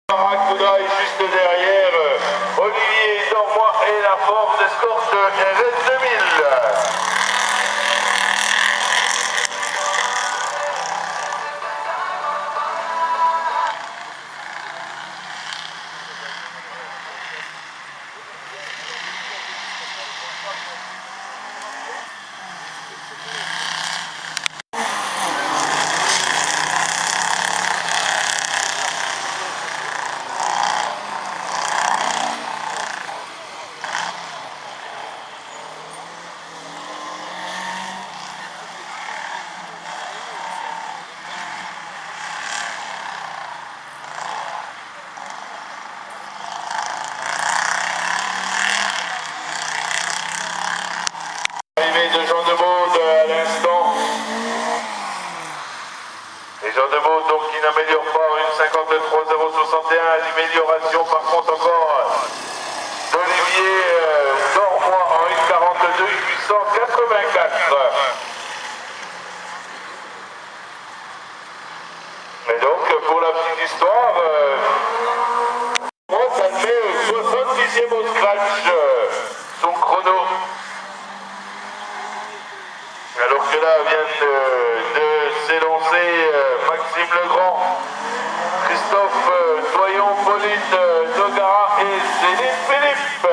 Barracuda est juste derrière. Olivier Dormois et la Ford Escort RS 2000. Arrivée de Jean de Baude à l'instant. Et Jean de Baude donc qui n'améliore pas une 53,061. L'amélioration par contre encore d'Olivier Dormois en une 42,884. Et donc pour la petite histoire, moi ça fait 70e au scratch son chrono. Alors que là viennent de s'élancer Maxime Legrand, Christophe Toyon, Pauline Nogara et Céline Philippe.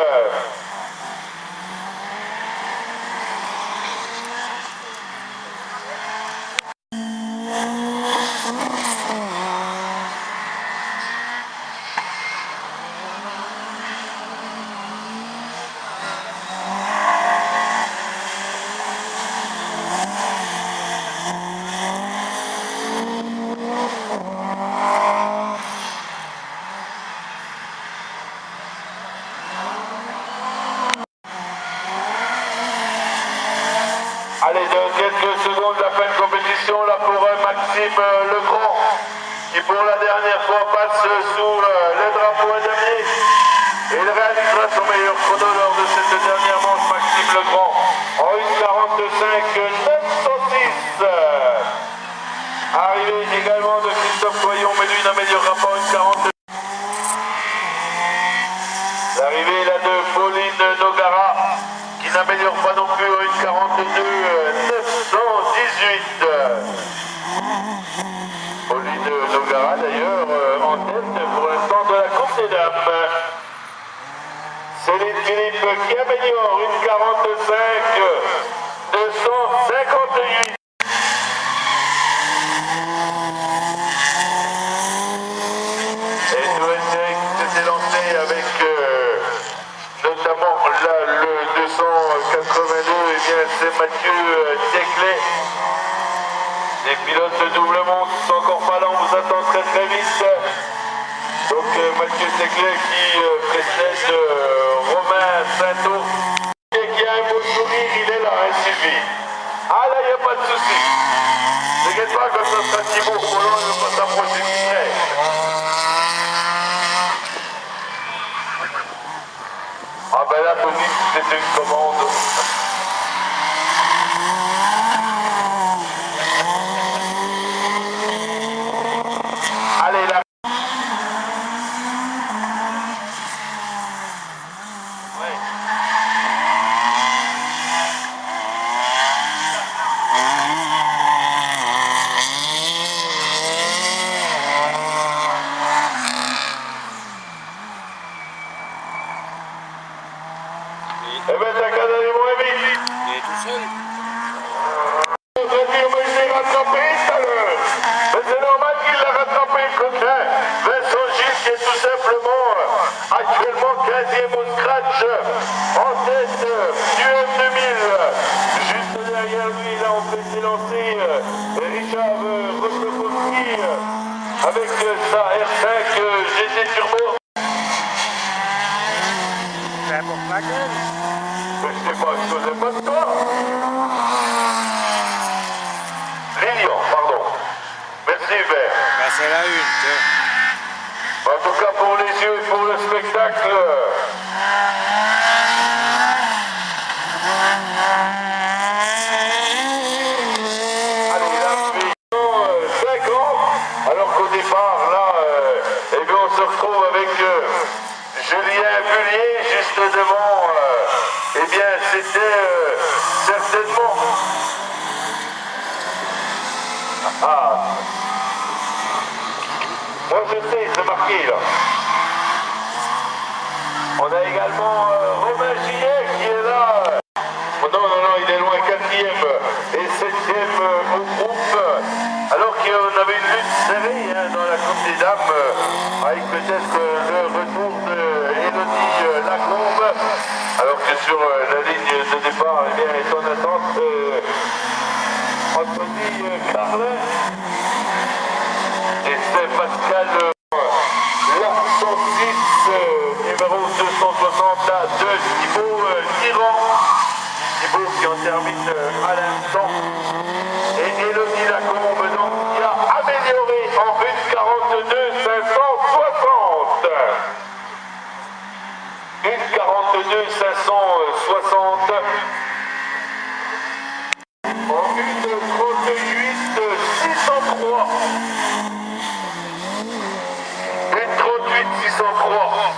Allez, de quelques secondes, la fin de compétition, là pour Maxime Legrand, qui pour la dernière fois passe sous le drapeau à damier. Et il réalisera son meilleur chrono lors de cette dernière manche, Maxime Legrand, en 1,45,906. Arrivé également de Christophe Toyon, mais lui n'améliorera pas une 42. L'arrivée là de Pauline Nogara, qui n'améliore pas non plus une 42,918. Pauline Nogara d'ailleurs en tête pour l'instant de la Coupe des Dames. Céline Philippe qui améliore une 45,258. Et Noël qui s'est lancé avec notamment là le 282, et bien c'est Mathieu Teclet. Les pilotes de double monde sont encore pas là, on vous attend très très vite. Donc Mathieu Teclet qui précède Romain Sainteau. Et qui a un beau sourire, il est là, hein, Sylvie. Ah là, il n'y a pas de souci. Ne t'inquiète pas, comme ça sera Thibaut Roland, il ne va pas s'approcher du trait. Ah ben là, Tony, c'était une commande. Allez, là. Ouais. Eh ben, t'as qu'à aller moins vite. Il est tout seul. On va dire, mais je l'ai rattrapé tout à l'heure. Mais c'est normal qu'il l'a rattrapé, le coquin. Vincent Gilles qui est tout simplement actuellement 15e au scratch en tête du M2000. Juste derrière lui, là, on peut s'élancer Richard Rostokowski avec sa R5 GT Turbo. C'est pour ma gueule. Mais je sais pas, je connais pas de toi. Lilian, pardon. Merci Hubert. Ben, c'est la une, tu sais. En tout cas pour les yeux et pour le spectacle. Allez, la suite. 5 ans, alors qu'au départ, là, eh bien, on se retrouve avec Julien Bullier juste devant. Eh bien, c'était certainement... Ah. Moi je sais, c'est marqué là. On a également Romain Gillet qui est là. Oh, non, il est loin, 4e et 7e au groupe. Alors qu'on avait une lutte serrée dans la Coupe des Dames, avec peut-être le retour d'Élodie Lacombe. Alors que sur la ligne de départ, eh bien, est en attente Anthony Carlin. Et c'est Pascal Larson-6, numéro 260 de Thibaut Tyran. Thibaut qui en termine à l'instant. Et Élodie Lacombe donc qui a amélioré en 1,42 560. 1,42 560. En 1,38 603. 1,38 603.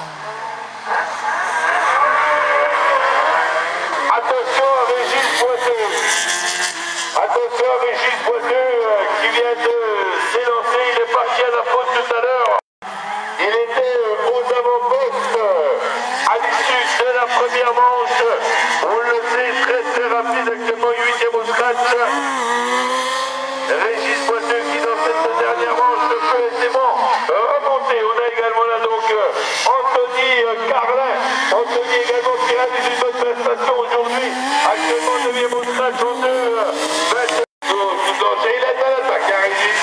Attention à Régis Poiteux. Attention à Régis Poiteux qui vient de s'élancer. Il est parti à la faute tout à l'heure. Il était aux avant-postes à l'issue de la première manche. On le sait, très rapide, actuellement 8e au scratch. Régis Poiteux qui dans cette dernière manche peut aisément remonter. On a également là donc Anthony Carlin. Anthony également qui réalise une bonne prestation aujourd'hui. Actuellement 9e au scratch en 2. Il est à l'attaque, Régis.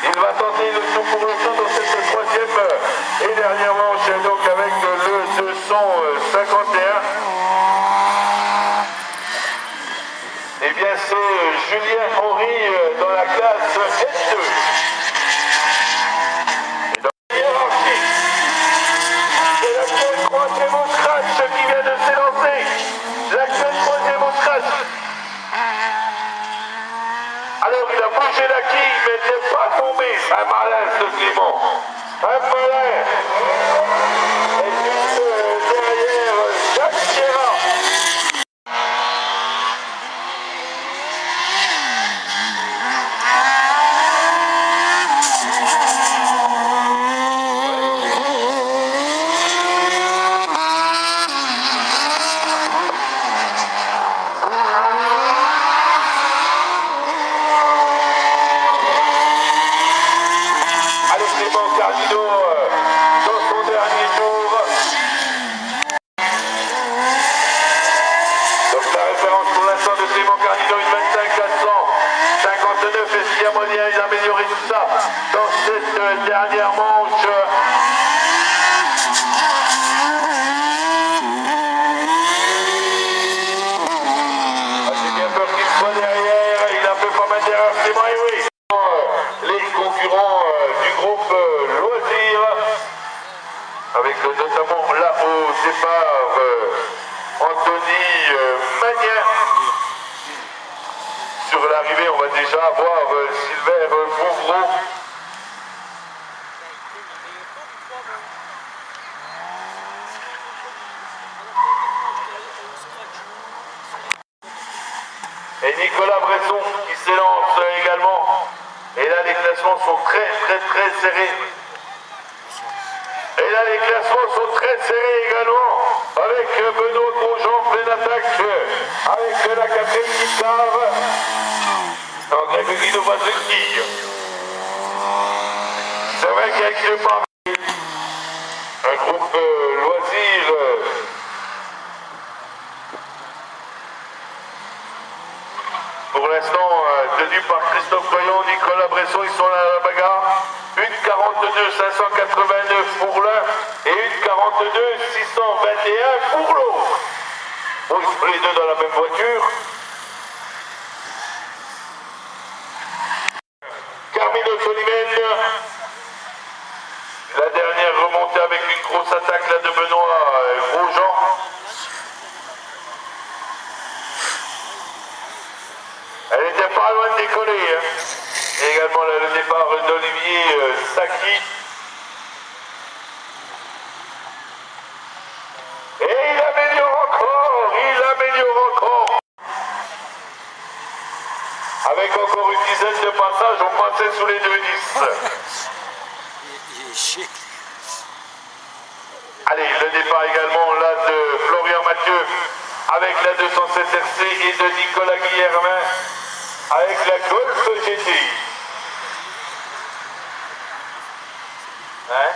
Il va tenter le tout pour l'instant dans cette 3e et dernière manche donc avec le 251. Eh bien c'est Julien Henry dans la classe S2. Et dans la hiérarchie, c'est l'actuel 3e au scratch qui vient de s'élancer. L'actuel 3e au scratch. Alors il a bougé la quille, mais il n'est pas tombé. C'est un malin ce Clément. Un malin. Et juste derrière Jacques Sierra. Dans son dernier tour. Donc la référence pour l'instant de Clément Cardino, une 25 459. Est-ce qu'il y a moyen d'améliorer tout ça dans cette dernière manche? J'ai bien peur qu'il soit derrière. Il a fait pas mal d'erreurs, Clément, et oui. Les concurrents du groupe Loisir, avec notamment là au départ Anthony Magnin. Sur l'arrivée, on va déjà avoir Sylvain Bouvreau. Et Nicolas Bresson qui s'élance également. Et là, les classements sont très serrés. Et là, les classements sont très serrés également. Avec Benoît Grosjean, pleine attaque. Avec la 4e guitare. Donc, avec Guido Bazzucchi. C'est vrai qu'avec le parmi un groupe loisir. Pour l'instant, tenu par Christophe Voyant, Nicolas Bresson, ils sont là à la bagarre. 1,42 589 pour l'un et 1,42 621 pour l'autre. Bon, ils sont les deux dans la même voiture. Carmelo Solimen. La dernière remontée avec une grosse attaque là de Benoît Grosjean. Elle n'était pas loin de décoller. Et également là, le départ d'Olivier Saki. rentrer sous les 2,10. Il est chic. Allez, le départ également là de Florian Mathieu avec la 207 RC et de Nicolas Guillermin avec la Golf GT. Hein?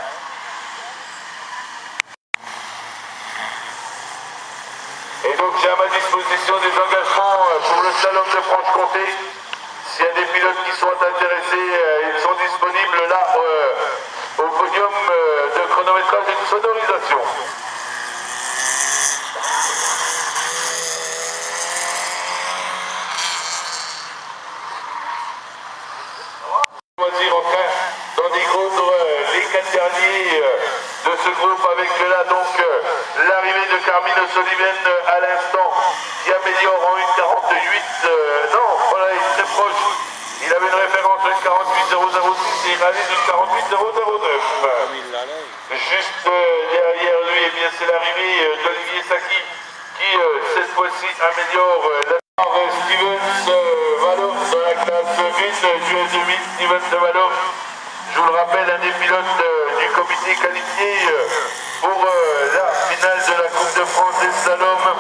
Et donc j'ai à ma disposition des engagements pour le slalom de Franche-Comté. S'il y a des pilotes qui sont intéressés, ils sont disponibles là au podium de chronométrage et de sonorisation. Choisir enfin d'en découdre les 4 derniers de ce groupe avec là donc l'arrivée de Carmine O'Sullivan à l'instant qui améliore en 1,48. Non, voilà, il est très proche. Il avait une référence de 48,006 et il réalise une 48,009. Juste derrière lui, eh bien c'est l'arrivée d'Olivier Saki qui cette fois-ci améliore la Stevens Valo dans la classe 1 du S2000. Stevens Valo, je vous le rappelle, un des pilotes du comité qualifié pour la finale de la Coupe de France des slaloms.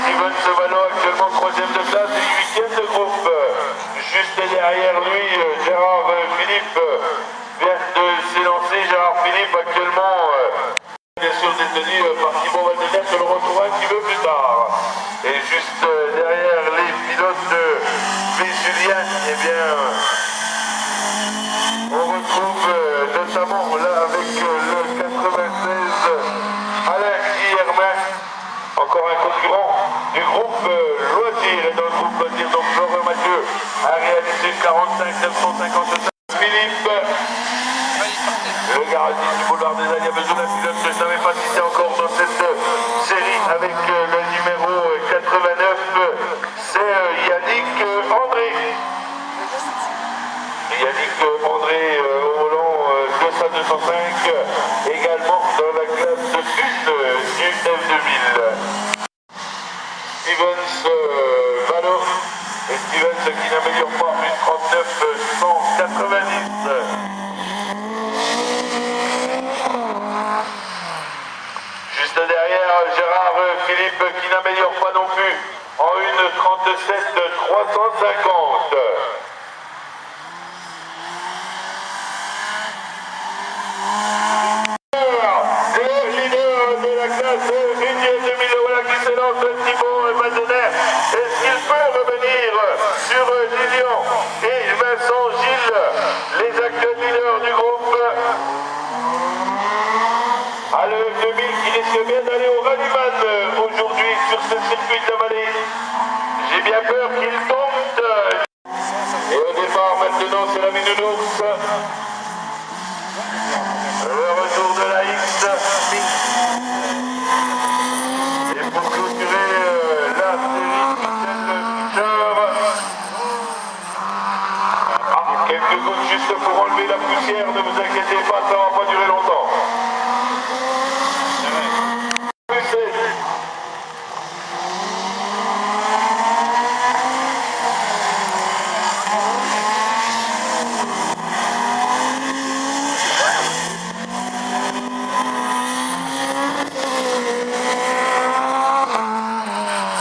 Stevens Valo actuellement 3e de classe et 8e de groupe. Juste derrière lui, Gérard Philippe vient de s'élancer. Gérard Philippe actuellement bien sûr détenu par Thibaut Valdener que l'on retrouvera un petit peu plus tard. Et juste derrière les pilotes de Julien, eh bien on retrouve notamment là avec le 96 Alain Guillermin, encore un concurrent du groupe Loisir. Et dans le groupe Loisir, donc Florian Mathieu a réalisé 45 957. Philippe, le garagiste du boulevard des Alliés a besoin d'un pilote que je n'avais pas cité encore dans cette série avec le numéro 89, c'est Yannick André. Yannick André au volant de sa 205, également dans la classe de but du F2000. Stevens Valo, et Stevens qui n'améliore pas une 39 190. Juste derrière, Gérard Philippe qui n'améliore pas non plus en une 37 350. Le leader de la classe Union 2000, voilà qui s'élance, Thibaut Valdener. Est-ce qu'il peut revenir sur Lilian et Vincent Gilles, les actuels leaders du groupe? À le 2000 qui risque bien d'aller au rallyman aujourd'hui sur ce circuit de la vallée. J'ai bien peur qu'il tombe. Et au départ maintenant c'est la Minounours. Le retour de la X. Et pour clôturer la série quelques gouttes juste pour enlever la poussière, ne vous inquiétez pas, ça ne va pas durer longtemps.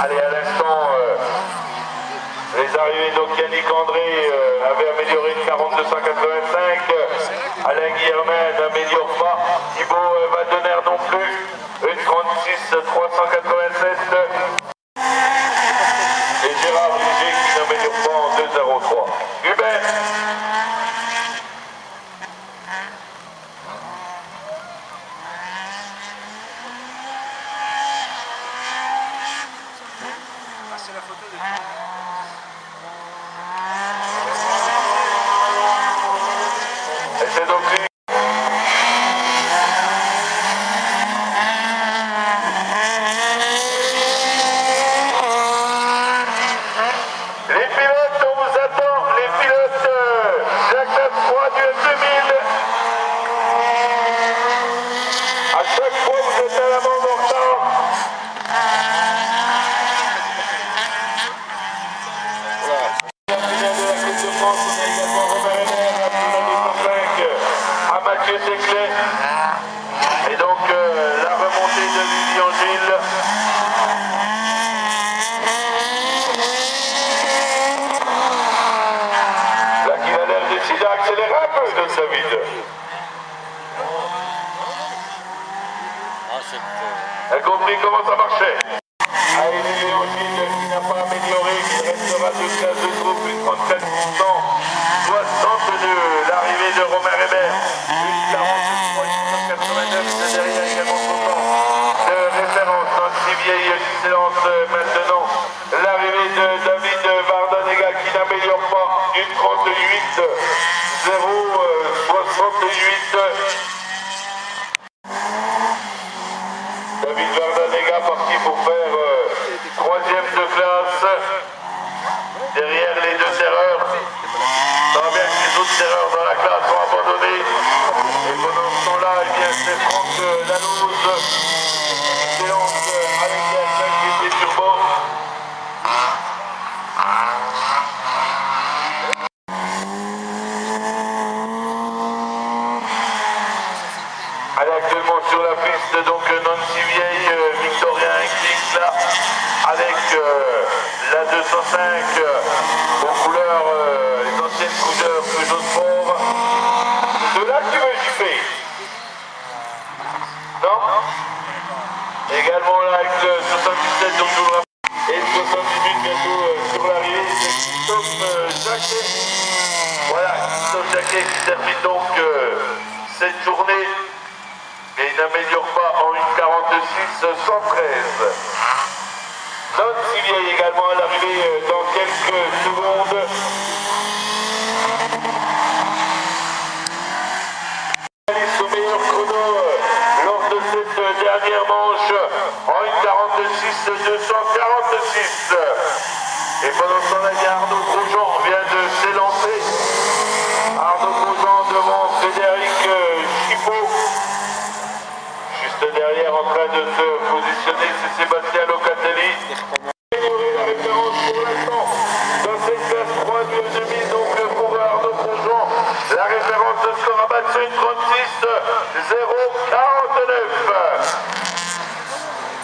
Allez, à l'instant, les arrivées, donc Yannick André avait amélioré une 42,185. Alain Guillermin n'améliore pas. Thibaut Valdener non plus. Une 36,387. Et Gérard Léger qui n'améliore pas en 2,03. Hubert. C'est la photo de Et c'est donc lui. Les pilotes, on vous attend, les pilotes de la classe 3 du F2000. À chaque fois, vous êtes à l'avant en retard. La finale de la Coupe de France, on a également Teclet. Et donc la remontée de Vivian Gilles. Là qu'il a l'air décidé à accélérer un peu de David. Elle a compris comment ça marchait. Allez, Vivian Gilles qui n'a pas amélioré, qui restera de classe de groupe, une 34 62. L'arrivée de Romain Hébert, une 43, 89, c'est derrière également son temps de référence dans si vieille excellence maintenant. L'arrivée de David Vardanega qui n'améliore pas, une 38, 0, 68. David Vardanega parti pour faire troisième de classe. Derrière les deux erreurs. Ça va bien que les autres erreurs dans la classe sont abandonnées. Et pendant ce temps-là, eh bien, c'est Franck Lalouse qui lance avec la 5 et turbo. Elle est actuellement sur la piste, donc Nancy Vieille, Victorien X là, avec la 205 aux couleurs, les anciennes couleurs Peugeot Sport. De là que tu veux gifler. Non? Également là avec le 77, donc je vous le rappelle, et 78 bientôt sur l'arrivée, c'est Christophe Jacquet. Voilà, Christophe Jacquet qui termine donc cette journée. Et il n'améliore pas en 1,46 113. Nancy Vieille également à l'arrivée dans quelques secondes. Alice au meilleur chrono lors de cette dernière manche en 1,46 246. Et pendant ce temps-là, Arnaud Grosjean vient de s'élancer. Arnaud Grosjean devant Frédéric Chipot. Juste derrière, en train de se positionner, c'est Sébastien Locatelli. La référence pour l'instant dans cette classe 3 du 2000, donc pour Arnaud Grosjean. La référence de score à battre sur une 36 049.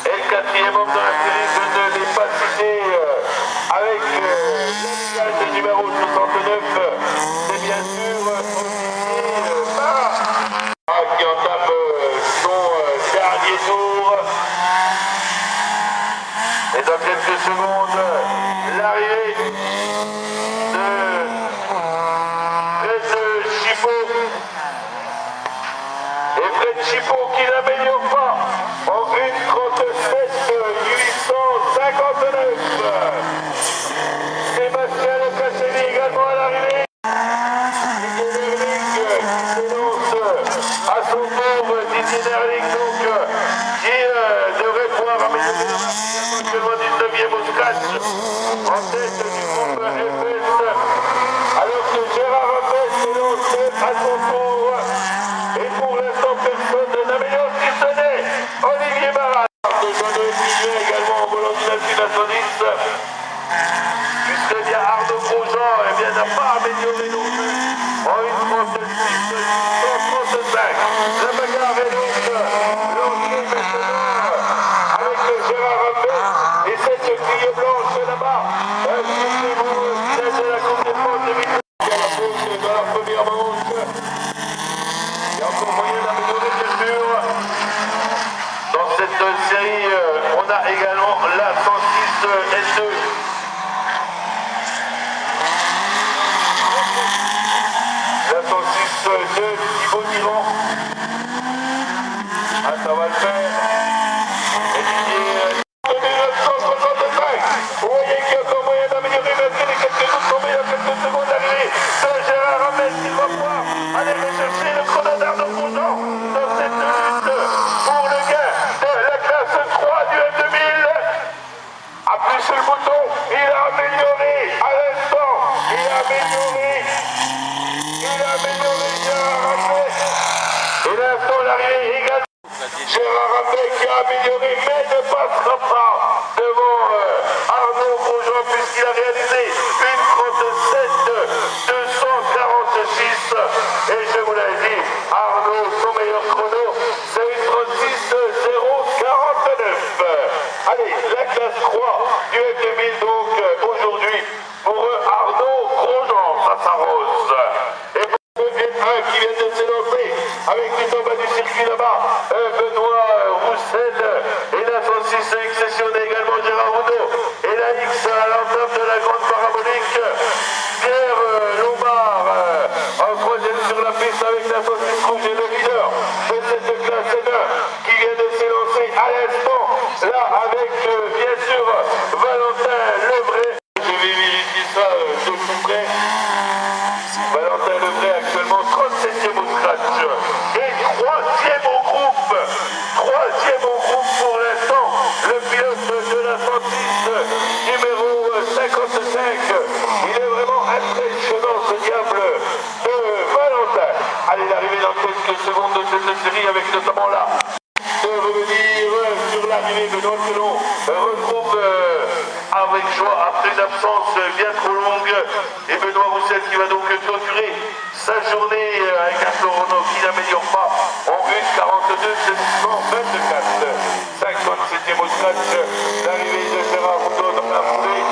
Et le quatrième homme dans la série, je ne l'ai pas cité avec l'affichage numéro 69. C'est bien sûr qui entame son dernier tour. Et dans quelques secondes, l'arrivée de Fred Chipot. Et Fred Chipot qui n'améliore pas en 1,37 859. Sébastien Locatelli également à l'arrivée. À son tour, Didier Nerling, donc, qui devrait pouvoir améliorer actuellement 19e au scratch en tête du groupe FS, alors que Gérard Rappel s'est lancé à son tour. Et pour l'instant, personne n'améliore ce qui tenait. Olivier Marat, de Jean-Noël Miguel également en volant du National 110. Puisque bien Arnaud Grosjean n'a pas amélioré non plus en 1,36 135. La bagarre est donc lancée maintenant avec Gérard Rappel et cette fille blanche là-bas. Souvenez-vous, celle de la Coupe des France 2020 à la pause dans la première manche. Il y a encore moyen d'améliorer bien sûr. Dans cette série, on a également la 106 S2. La 106 de Thibaut Divan. Ah, ça va le faire. Et Didier, 1965. Vous voyez qu'il y a encore moyen d'améliorer malgré les quelques autres tombés à quelques secondes d'arrivée. C'est Gérard Hamel qui va pouvoir aller rechercher le chrono d'Arnaud Grosjean dans cette lutte pour le gain de la classe 3 du M2000. Appuie sur le bouton, il a amélioré à l'instant, il a amélioré Gérard Rappel. Et l'instant l'arrivée également. Gérard Rappel qui a amélioré mais ne passera pas devant Arnaud Grosjean puisqu'il a réalisé une 37 246. Et je vous l'ai dit, Arnaud, son meilleur. meilleur chrono, c'est une 36-0-49. Allez, la classe 3 du F2000 donc aujourd'hui pour Arnaud Grosjean, ça s'arrose. Et pour le F1 qui vient de s'élancer avec les en bas du circuit là-bas, Benoît Roussel et la 106 accessionné également Gérard Roudot et la X à l'entame de la grande parabolique. Pierre Lombard en troisième sur la piste avec la 106 rouge et le leader de cette classe N1 qui vient de s'élancer à l'instant là avec bien sûr Valentin Lebray. Je vais vérifier ça de plus près. Valentin Lebray actuellement 37e au scratch et 3e au groupe. 3e au groupe pour l'instant. Le pilote de la 106 numéro 55. Il est vraiment impressionnant ce diable de Valentin. Allez, l'arrivée dans quelques secondes de cette série avec notamment là de revenir sur l'arrivée de notre que l'on retrouve avec joie après une absence bien trop longue et Benoît Roussel qui va donc clôturer sa journée avec un chrono qui n'améliore pas en 1:42-724. 57e au scratch, l'arrivée de Gérard Roudot dans la foulée.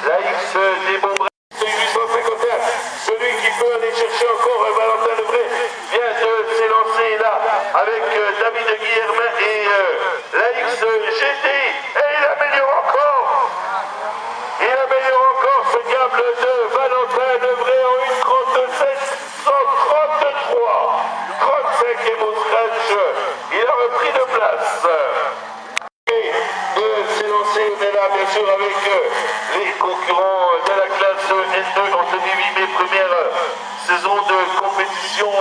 La X des Beaubrais, 851, celui qui peut aller chercher encore Valentin Lebray vient de s'élancer là avec David Guillermin et la X GT et il améliore encore. Il améliore encore ce diable de Valentin Lebray en 1:37-133. 35e au scratch, il a repris de place. De s'élancer, on est là bien sûr avec les concurrents de la classe N2 en ce 8 mai, première saison de compétition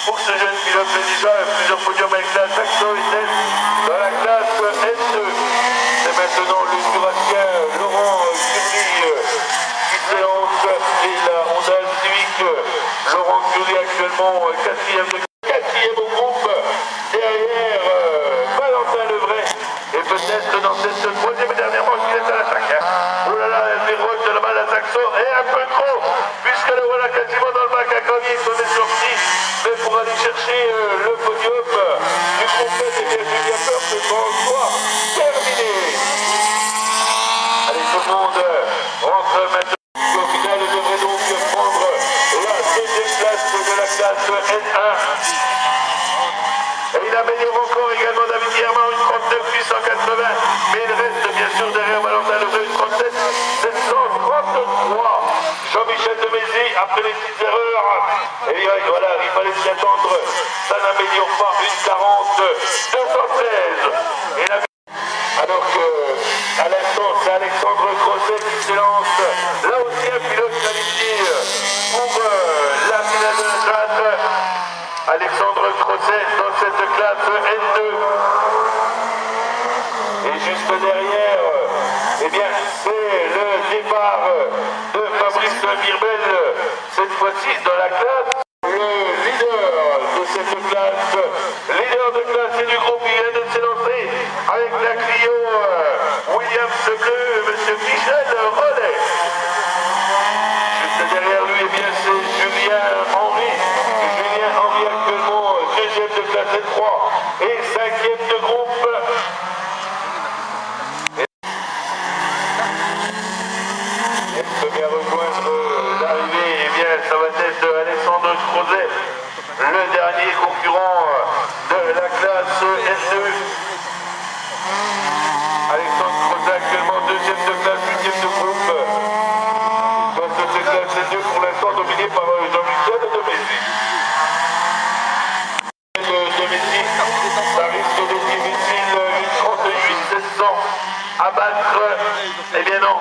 pour ce jeune pilote. Déjà plusieurs podiums avec la Saxo SS dans la classe N2. C'est maintenant le Jurassien Laurent Curie qui s'élance et la Honda Civic. Laurent Curie actuellement 4e au groupe derrière Valentin Lebray. Et peut-être dans cette troisième et dernière manche qu'il est à la chaque. Oh là là, elle déroge de la balle à Saxo et un peu trop, puisque le voilà quasiment dans le bac à Cornier, qu'on est sorti. Mais pour aller chercher le podium du groupe N, et bien Julien Peur se soit terminé. Allez, tout le monde rentre maintenant. Au final, il devrait donc prendre la deuxième place de la classe N1. Et il améliore encore également David Guillermin en 1:39-880, mais il reste bien sûr derrière Valentin Lebray 1:37-733. Jean-Michel Demézy, après les petites erreurs, et voilà, il fallait s'y attendre, ça n'améliore pas 1:40-213. Alors que à l'instant, c'est Alexandre Crozet qui s'élance, là aussi un pilote qualifié pour la finale de la classe. Alexandre Crozet dans cette classe N2. Et juste derrière, eh bien, c'est le départ de Fabrice Mirbel, cette fois-ci dans la classe. Le leader de cette classe, leader de classe et du groupe, il vient de s'élancer avec la Clio Williams Bleu, monsieur Michel Rollet. Juste derrière lui, eh bien, c'est Julien Henry. Julien Henry actuellement deuxième de classe N3 et 5e de groupe. Et peut bien rejoindre l'arrivée, eh bien, ça va être Alexandre Crozet, le dernier concurrent de la classe N2. Alexandre Crozet actuellement deuxième de classe, 8e de groupe. Dans cette classe N2 pour l'instant dominée par Jean-Michel Demézy. Ça risque d'être difficile, 1:38-700 à battre. Eh bien non,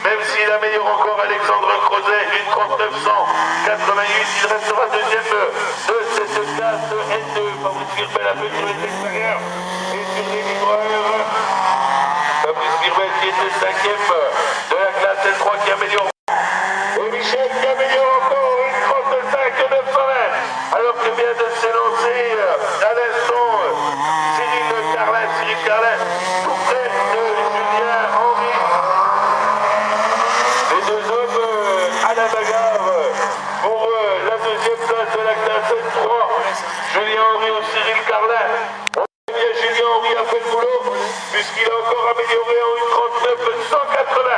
même s'il améliore encore Alexandre Crozet, 1:39-188, il restera deuxième de cette classe N2. Fabrice Mirbel un peu sur les extérieurs et sur les livreurs. Fabrice Mirbel qui était 5e de la classe N3 qui améliore. Et Michel qui améliore encore, 1:35-920. Alors que vient de s'élancer à l'instant Cyril Carlin, tout près de Julien Henry. Les deux hommes à la bagarre pour la deuxième place de la classe N3. Julien Henry ou Cyril Carlin. On voit bien Julien Henry a fait le boulot, puisqu'il a encore amélioré en 1,39 180.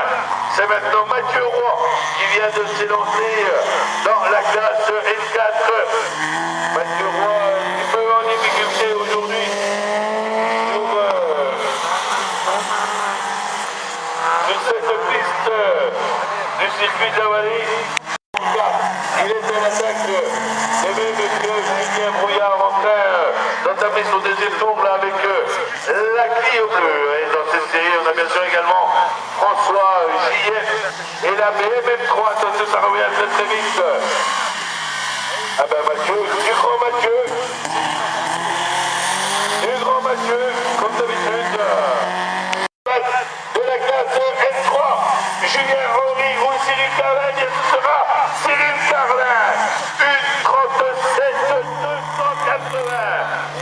C'est maintenant Mathieu Roy qui vient de s'élancer dans la classe N4. Mathieu Roy, un peu en difficulté aujourd'hui sur cette piste du circuit de la vallée. Il est à l'attaque, et même que Julien Brouillard en train d'entamer son deuxième tour là avec la Clio bleue. Et dans cette série, on a bien sûr également François JF et la BMM3. Attention, ça revient très très vite. Ah ben Mathieu, du grand Mathieu, comme d'habitude. De la classe S3, Julien Henry ou Cyril Carlin, bien ce sera Cyril Carlin. 1,37 280.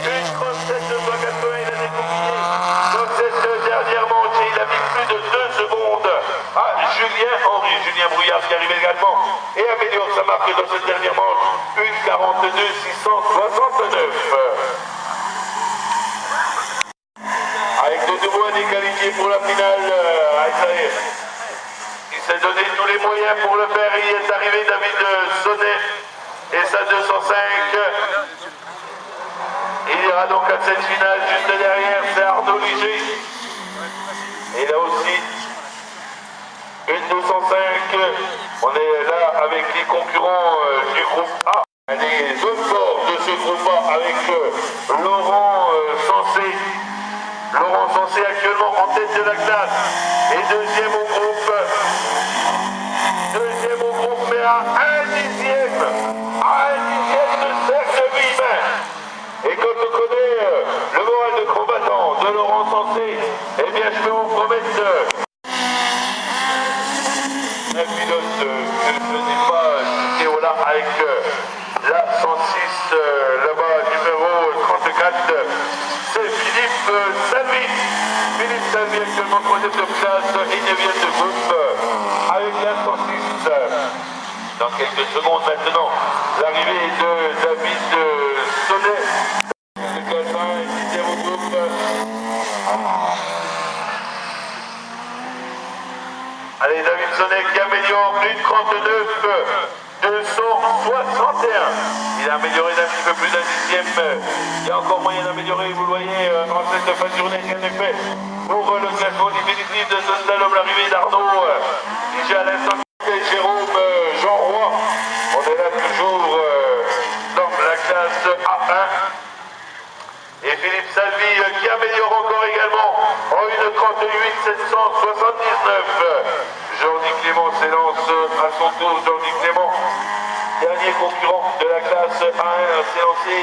1,37 280, il a découpillé dans cette dernière manche et il a mis plus de 2 secondes à Julien Henry. Julien Brouillard qui arrive également et améliore sa marque dans cette dernière manche. 1,42 669. Avec de nouveau un qualifié pour la finale, il s'est donné tous les moyens pour le faire. Il est arrivé David Sonnet et sa 205. Il ira donc à cette finale. Juste derrière, c'est Arnaud Liger. Et là aussi, une 205. On est là avec les concurrents du groupe A. Les deux forts de ce groupe A avec Laurent Sensé. Laurent Sensé actuellement en tête de la classe et deuxième au groupe, mais à un dixième de Serge Villemin. Et quand on connaît le moral de combattant de Laurent Sensé, eh bien je peux vous promettre un pilote que je n'ai pas cité là avec la 106 là-bas numéro 34. C'est Philippe Salvi. Philippe Salvi actuellement 3e de classe et 9e de groupe avec la 106. Dans quelques secondes maintenant, l'arrivée de David Sonnet. Le Calvin est 10e au groupe. Allez, David Sonnet qui améliore 1,39 261. Il a amélioré d'un petit peu plus d'un dixième. Il y a encore moyen d'améliorer, vous le voyez, en cette fin de journée, rien n'est fait. Pour le classement définitif de ce slalom, l'arrivée d'Arnaud, déjà à l'instant, Jérôme Jean Roy. On est là toujours dans la classe A1. Et Philippe Salvi qui améliore encore également en 1,38 779. Jordi Clément s'élance à son tour. Jordi Clément, dernier concurrent de la classe A1, s'est lancé.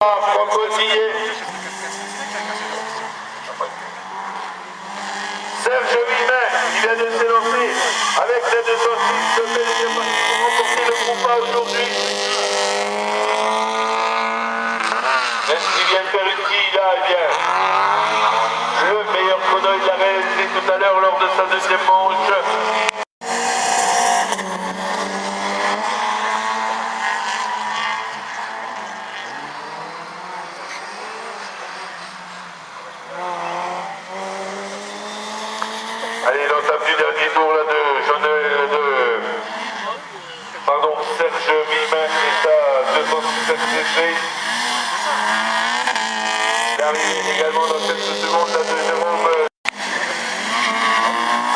Franco Tillet. Serge Villemin, qui vient de s'élancer avec la 206 de Bélgique pour remporter le groupe A aujourd'hui. Même s'il vient de faire une quille là, eh bien, le meilleur chrono il l'a réalisé tout à l'heure lors de sa deuxième manche. Allez, l'entame du dernier tour là Serge Villemin et sa 206 cc. Il arrive également dans quelques secondes là de Jérôme.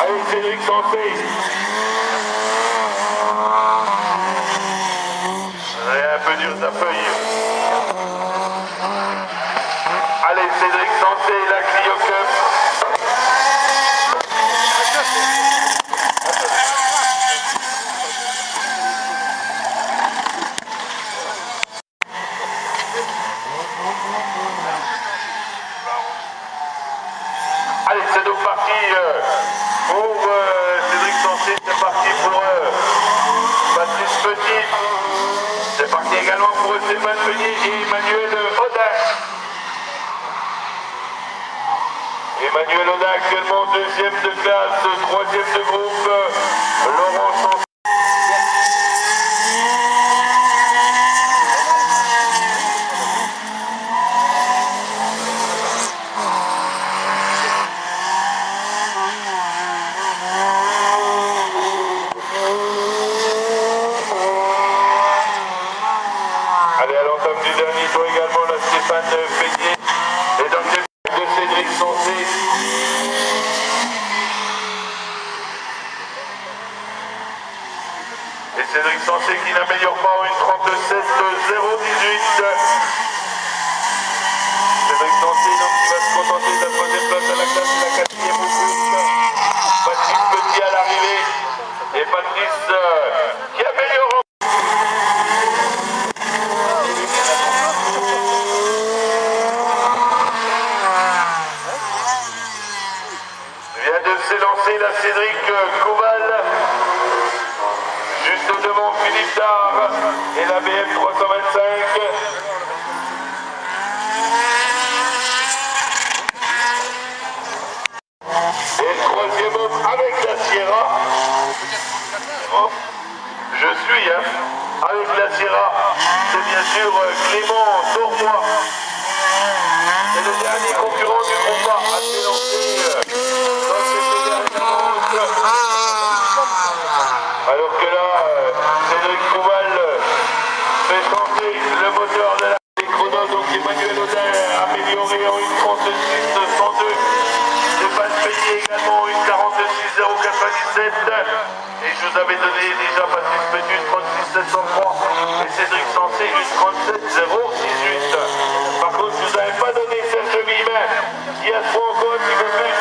Allez, Cédric Sensé. Un peu dur sa feuille. Allez, Cédric Sensé, la Clio Cup. Allez, c'est donc parti pour Cédric Sensé, c'est parti pour Baptiste Petit, c'est parti également pour Stéphane Meunier et Emmanuel Audin. Emmanuel Audin actuellement deuxième de classe, troisième de groupe, Laurent Sensé. Allez, à l'entame du dernier tour également, là, Stéphane Pédier. Et dans le début de Cédric Sancé. Et Cédric Sancé qui n'améliore pas une 37-0-18. Cédric Sancé donc qui va se contenter de la troisième place à la classe, la quatrième au plus. Patrice Petit à l'arrivée. Et Patrice qui améliore. Vient de s'élancer la Cédric Kouval. Juste devant Philippe Dard et la BM 325. Et le troisième homme avec la Sierra. Oh, je suis, hein, avec la Sierra. C'est bien sûr Clément Tournois. C'est le dernier concurrent du combat à s'élancer dans cette dernière manche. Alors que là, Cédric Kouval fait changer le moteur de la chrono, donc Emmanuel Audin amélioré en une 36-102. Stéphane Payet également une 46-097. Et je vous avais donné déjà Patrice Petit une 36-703 et Cédric Sancé une 37-018. Par contre, je vous avais pas donné Serge Villemin qui a trop encore un petit peu plus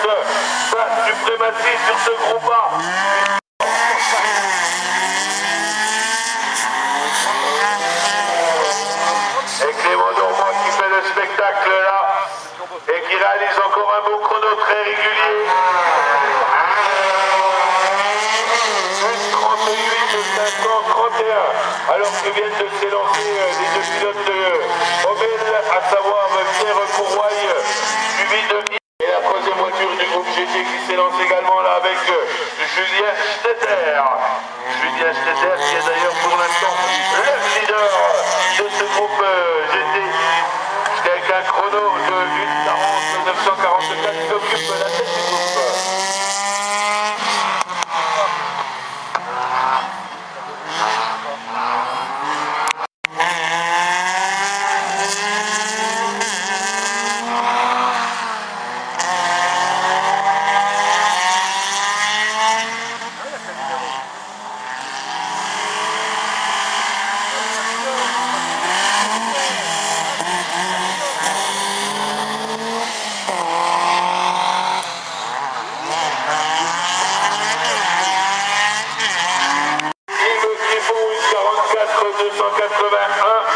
sa suprématie sur ce groupe A. Et Clément Dormois qui fait le spectacle là et qui réalise encore un beau chrono très régulier. 38-531. Alors que viennent de s'élancer les deux pilotes de Obel, à savoir Pierre Courroy, suivi de et la troisième voiture du groupe GT qui s'élance également là avec Julien Stetter. Julien Stetter qui est d'ailleurs pour l'instant le leader de ce groupe GT. Avec un chrono de 1:40-944 qui occupe la tête du groupe.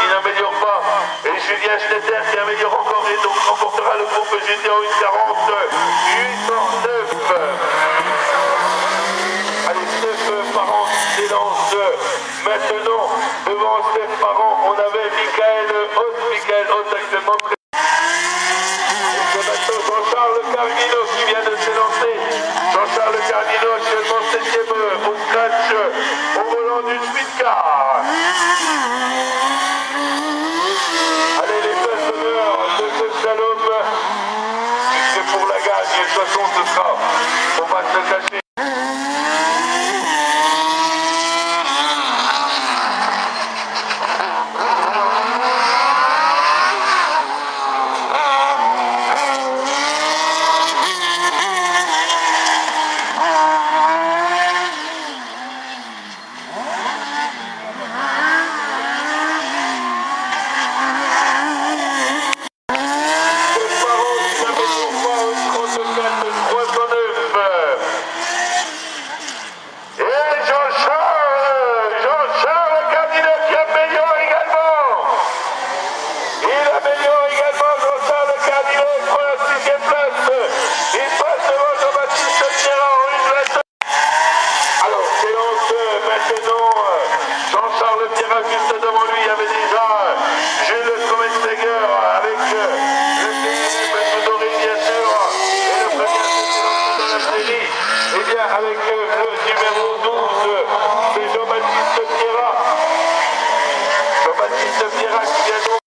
Il n'améliore pas. Et Julien Stetter qui améliore encore et donc remportera le groupe GT en 1:40-809. Allez, Steph Parent s'élance maintenant. Devant Steph Parent, on avait Michael Haute actuellement présent. Jean-Charles Carmino qui vient de s'élancer. Jean-Charles Carmino actuellement 7e au scratch au volant du Speed Car. Allez les façonneurs de ce slalom, puisque pour la gagne, de toute façon ce sera, on va se cacher. Avec le numéro 12, c'est Jean-Baptiste Pierrat. Jean-Baptiste Pierrat qui vient donc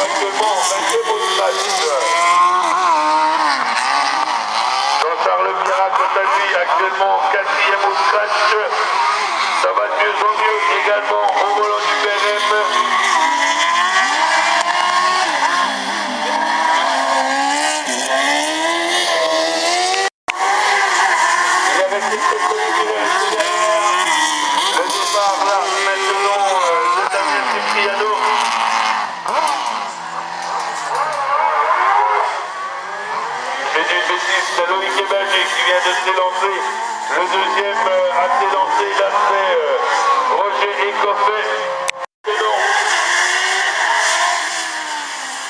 actuellement 20e au stade. Jean-Charles Pierrat, quant à lui, actuellement 4e au scratch. Ça va de mieux en mieux également au volant du PNF. qui vient de s'élancer. Le deuxième à s'élancer, là c'est Roger Écoffet.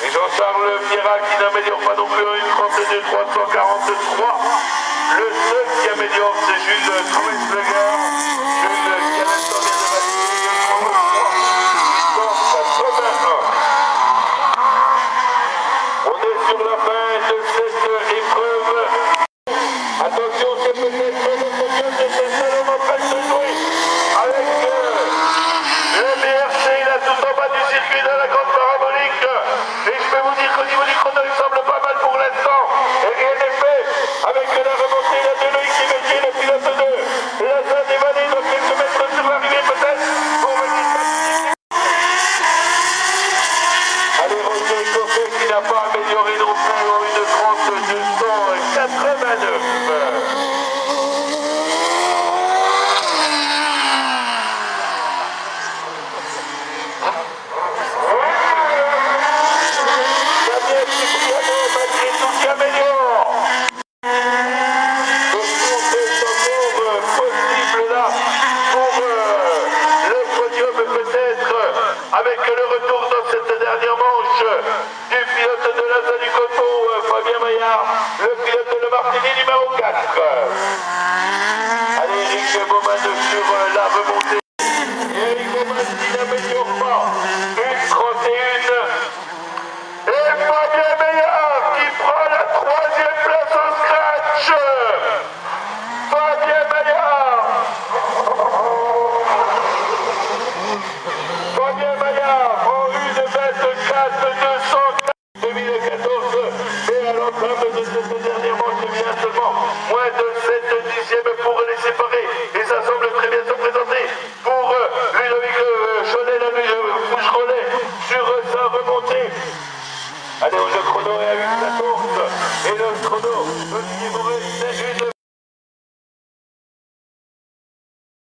Et Jean-Charles Pierrat qui n'améliore pas non plus une 32 343. Le seul qui améliore, c'est Jules Trommelsberger. Jules qui a l'instant vient de valider 181. On est sur la fin de cette épreuve. Attention, c'est peut-être le podium de cette slalom en train de se jouer. Avec le BRC, là tout en bas du circuit de la grande parabolique. Et je peux vous dire qu'au niveau du chrono, il semble pas mal pour l'instant. Et rien n'est fait. Avec la remontée là, de Loïc Métier, le pilote de la Zone des Vallées, dans quelques mètres sur l'arrivée peut-être. Pour venir. Allez, Roger Coffet qui n'a pas amélioré non plus en une 32 289. Avec le retour dans cette dernière manche du pilote de la Zone du Coteau, Fabien Maillard, le pilote de Martigny numéro 4. Allez, Eric Baumann sur la remontée. Eric Baumann qui n'améliore pas. Une 31. Et Fabien Maillard qui prend la 3e place au scratch. Fabien Maillard. Fabien Maillard en une 24 204 2014, et à l'entame de cette dernière manche, il y a seulement moins de 7 dixièmes pour les séparer, et ça semble très bien se présenter pour Ludovic Cholet, la Fouche-Rollet sur sa remontée. Allez, le chrono est à 8,14 et le chrono au niveau